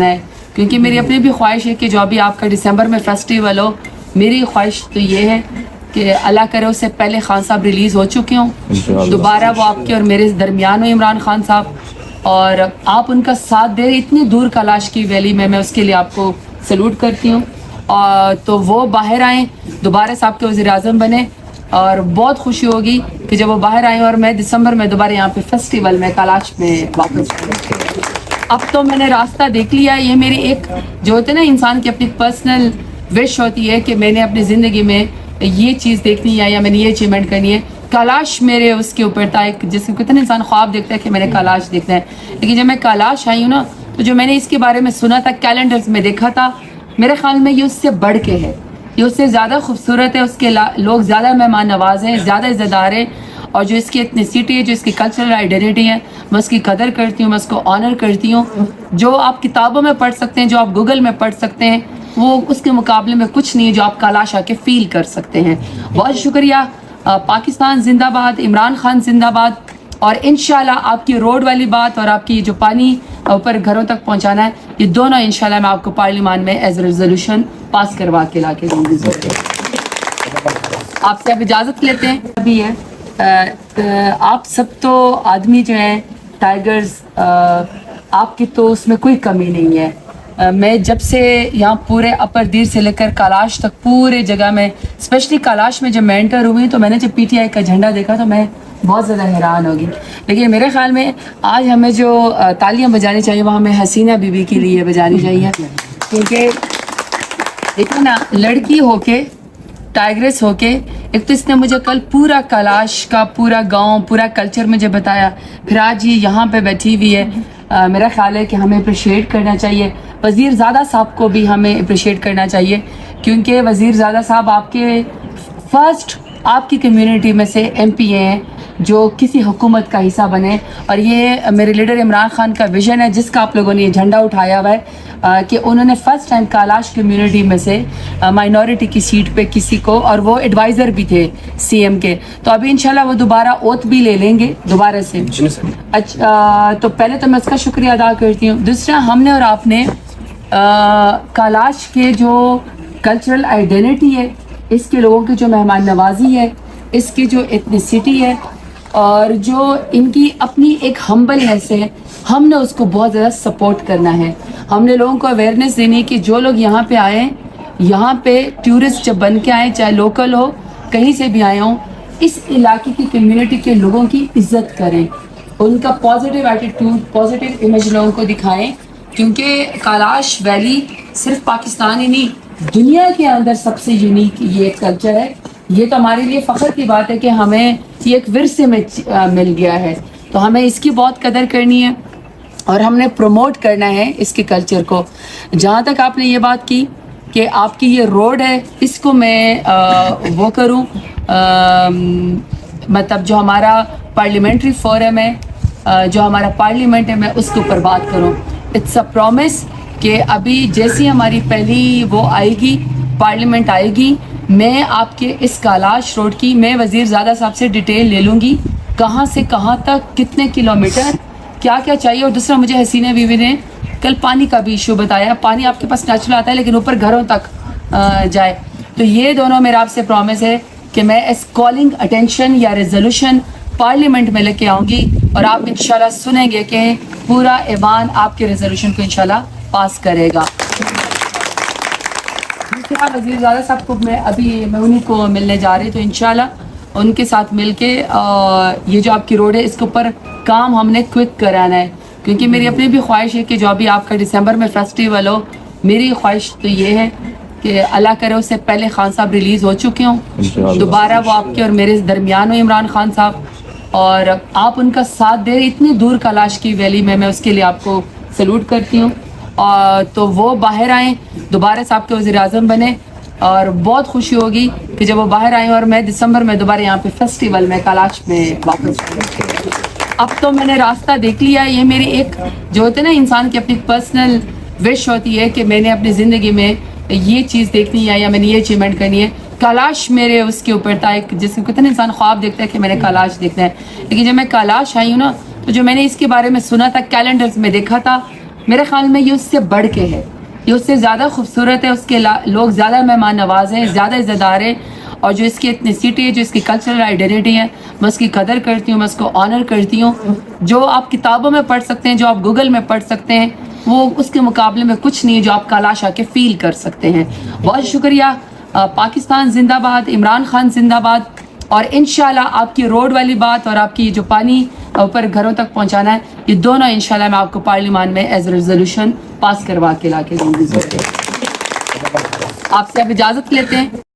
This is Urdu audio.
ہے کیونکہ میری اپنی بھی خواہش ہے کہ جو ابھی آپ کا دسمبر میں فیسٹیول ہو، میری خواہش تو یہ ہے کہ اللہ کرے اس سے پہلے خان صاحب ریلیز ہو چکے ہوں، دوبارہ وہ آپ کے اور میرے درمیان ہو عمران خان صاحب، اور آپ ان کا ساتھ دے رہے اتنی دور کلاش کی ویلی میں اس کے لیے آپ کو سلوٹ کرتی ہوں، اور تو وہ باہر آئیں، دوبارہ صاحب کے وزیر اعظم بنے، اور بہت خوشی ہوگی کہ جب وہ باہر آئیں اور میں دسمبر میں دوبارہ یہاں پہ فیسٹیول میں کلاش میں واپس آؤں۔ اب تو میں نے راستہ دیکھ لیا، یہ میری ایک جو ہوتے نا انسان کی اپنی پرسنل وش ہوتی ہے کہ میں نے اپنی زندگی میں یہ چیز دیکھنی ہے یا میں نے یہ اچیومنٹ کرنی ہے، کلاش میرے اس کے اوپر تھا، ایک جس کو کہتے ہیں انسان خواب دیکھتا ہے کہ میں نے کلاش دیکھنا ہے، لیکن جب میں کلاش آئی ہوں نا تو جو میں نے اس کے بارے میں سنا تھا، کیلنڈرز میں دیکھا تھا، میرے خیال میں یہ اس سے بڑھ کے ہے، یہ اس سے زیادہ خوبصورت ہے، اس کے لوگ زیادہ مہمان نواز ہیں، زیادہ عزت دار ہیں، اور جو اس کی ایتھنیسٹی ہے، جو اس کی کلچرل آئیڈینٹی ہے، میں اس کی قدر کرتی ہوں، میں اس کو آنر کرتی ہوں۔ جو آپ کتابوں میں پڑھ سکتے ہیں، جو آپ گوگل میں پڑھ سکتے ہیں، وہ اس کے مقابلے میں کچھ نہیں ہے جو آپ کلاش آ کے فیل کر سکتے ہیں۔ بہت شکریہ۔ پاکستان زندہ باد، عمران خان زندہ باد، اور انشاءاللہ آپ کی روڈ والی بات اور آپ کی جو پانی اوپر گھروں تک پہنچانا ہے، یہ دونوں انشاءاللہ میں آپ کو پارلیمان میں ایز ریزولوشن پاس کروا کے لا کے دوں گی۔ آپ سے اب اجازت لیتے ہیں۔ ابھی ہے آپ سب تو آدمی جو ہیں ٹائیگرز، آپ کی تو اس میں کوئی کمی نہیں ہے۔ میں جب سے یہاں پورے اپر دیر سے لے کر کلاش تک پورے جگہ میں، اسپیشلی کلاش میں جب میں انٹر ہوئی تو میں نے جب پی ٹی آئی کا جھنڈا دیکھا تو میں بہت زیادہ حیران ہوگی، لیکن میرے خیال میں آج ہمیں جو تالیاں بجانی چاہیے وہ ہمیں حسینہ بی بی کے لیے بجانی چاہیے، کیونکہ دیکھو نا، لڑکی ہو کے، ٹائیگریس ہو کے، ایک تو اس نے مجھے کل پورا کلاش کا پورا گاؤں، پورا کلچر مجھے بتایا، پھر آج یہ یہاں پہ بیٹھی ہوئی ہے۔ میرا خیال ہے کہ ہمیں اپریشیٹ کرنا چاہیے، وزیر زادہ صاحب کو بھی ہمیں اپریشیٹ کرنا چاہیے، کیونکہ وزیر زادہ صاحب آپ کے فرسٹ آپ کی کمیونٹی میں سے ایم پی ہیں جو کسی حکومت کا حصہ بنے، اور یہ میرے لیڈر عمران خان کا ویژن ہے جس کا آپ لوگوں نے یہ جھنڈا اٹھایا ہوا ہے، کہ انہوں نے فرسٹ ٹائم کلاش کمیونٹی میں سے مائنورٹی کی سیٹ پہ کسی کو، اور وہ ایڈوائزر بھی تھے سی ایم کے، تو ابھی انشاءاللہ وہ دوبارہ اوتھ بھی لے لیں گے دوبارہ سے۔ اچھا، تو پہلے تو میں اس کا شکریہ ادا کرتی ہوں۔ دوسرا، ہم نے اور آپ نے کلاش کے جو کلچرل آئیڈینٹی ہے، اس کے لوگوں کی جو مہمان نوازی ہے، اس کی جو ایتھنیسٹی ہے، اور جو ان کی اپنی ایک ہمبلنیس ہے، ہم نے اس کو بہت زیادہ سپورٹ کرنا ہے۔ ہم نے لوگوں کو اویئرنیس دینی ہے کہ جو لوگ یہاں پہ آئیں، یہاں پہ ٹورسٹ جب بن کے آئیں، چاہے لوکل ہو، کہیں سے بھی آئے ہوں، اس علاقے کی کمیونٹی کے لوگوں کی عزت کریں، ان کا پازیٹیو ایٹیٹیوڈ، پازیٹیو امیج لوگوں کو دکھائیں، کیونکہ کلاش ویلی صرف پاکستان ہی نہیں، دنیا کے اندر سب سے یونیک یہ ایک کلچر ہے۔ یہ تو ہمارے لیے فخر کی بات ہے کہ ہمیں یہ ایک ورثے میں مل گیا ہے، تو ہمیں اس کی بہت قدر کرنی ہے اور ہم نے پروموٹ کرنا ہے اس کے کلچر کو۔ جہاں تک آپ نے یہ بات کی کہ آپ کی یہ روڈ ہے، اس کو میں وہ کروں، مطلب جو ہمارا پارلیمنٹری فورم ہے، جو ہمارا پارلیمنٹ ہے، میں اس کے اوپر بات کروں۔ اٹس اے پرومس کہ ابھی جیسی ہماری پہلی وہ آئے گی، پارلیمنٹ آئے گی، میں آپ کے اس کلاش روڈ کی میں وزیر زادہ صاحب سے ڈیٹیل لے لوں گی، کہاں سے کہاں تک، کتنے کلومیٹر، کیا کیا چاہیے۔ اور دوسرا، مجھے حسینہ بیوی نے کل پانی کا بھی ایشو بتایا، پانی آپ کے پاس نیچرل آتا ہے لیکن اوپر گھروں تک جائے، تو یہ دونوں میرا آپ سے پرومس ہے کہ میں اس کالنگ اٹینشن یا ریزولوشن پارلیمنٹ میں لے کے آؤں گی، اور آپ انشاءاللہ سنیں گے کہ پورا ایوان آپ کے ریزولوشن کو انشاءاللہ پاس کرے گا۔ دوسرا، وزیر زادہ صاحب کو میں انہیں کو ملنے جا رہی، تو انشاءاللہ ان کے ساتھ مل کے یہ جو آپ کی روڈ ہے اس کے اوپر کام ہم نے کوئک کرانا ہے، کیونکہ میری اپنی بھی خواہش ہے کہ جو ابھی آپ کا دسمبر میں فیسٹیول ہو، میری خواہش تو یہ ہے کہ اللہ کرے اس سے پہلے خان صاحب ریلیز ہو چکے ہوں، دوبارہ وہ آپ کے اور میرے درمیان ہو عمران خان صاحب، اور آپ ان کا ساتھ دے رہے اتنی دور کلاش کی ویلی میں اس کے لیے آپ کو سلوٹ کرتی ہوں، اور تو وہ باہر آئیں، دوبارہ صاحب کے وزیر اعظم بنے، اور بہت خوشی ہوگی کہ جب وہ باہر آئیں اور میں دسمبر میں دوبارہ یہاں پہ فیسٹیول میں کلاش میں واپس آؤں۔ اب تو میں نے راستہ دیکھ لیا، یہ میری ایک جو ہوتے ہیں نا انسان کی اپنی پرسنل وش ہوتی ہے کہ میں نے اپنی زندگی میں یہ چیز دیکھنی ہے یا میں نے یہ اچیومنٹ کرنی ہے، کلاش میرے اس کے اوپر تھا، ایک جس کو کہتے ہیں انسان خواب دیکھتا ہے کہ میں نے کلاش دیکھنا ہے، لیکن جب میں کلاش آئی ہوں نا تو جو میں نے اس کے بارے میں سنا تھا، کیلنڈرز میں دیکھا تھا، میرے خیال میں یہ اس سے بڑھ کے ہے, یہ اس سے زیادہ خوبصورت ہے, اس کے لوگ زیادہ مہمان نواز ہیں, زیادہ عزت دار ہیں, اور جو اس کی ایتھنیسٹی ہے, جو اس کی کلچرل آئیڈینٹی ہے, میں اس کی قدر کرتی ہوں, میں اس کو آنر کرتی ہوں. جو آپ کتابوں میں پڑھ سکتے ہیں, جو آپ گوگل میں پڑھ سکتے ہیں, وہ اس کے مقابلے میں کچھ نہیں ہے جو آپ کالاش آ کے فیل کر سکتے ہیں. بہت شکریہ. پاکستان زندہ باد, عمران خان زندہ باد. اور انشاءاللہ آپ کی روڈ والی بات اور آپ کی جو پانی اوپر گھروں تک پہنچانا ہے, یہ دونوں انشاءاللہ میں آپ کو پارلیمان میں ایز ریزولوشن پاس کروا کے لا کے دوں گی. آپ سے اب اجازت لیتے ہیں.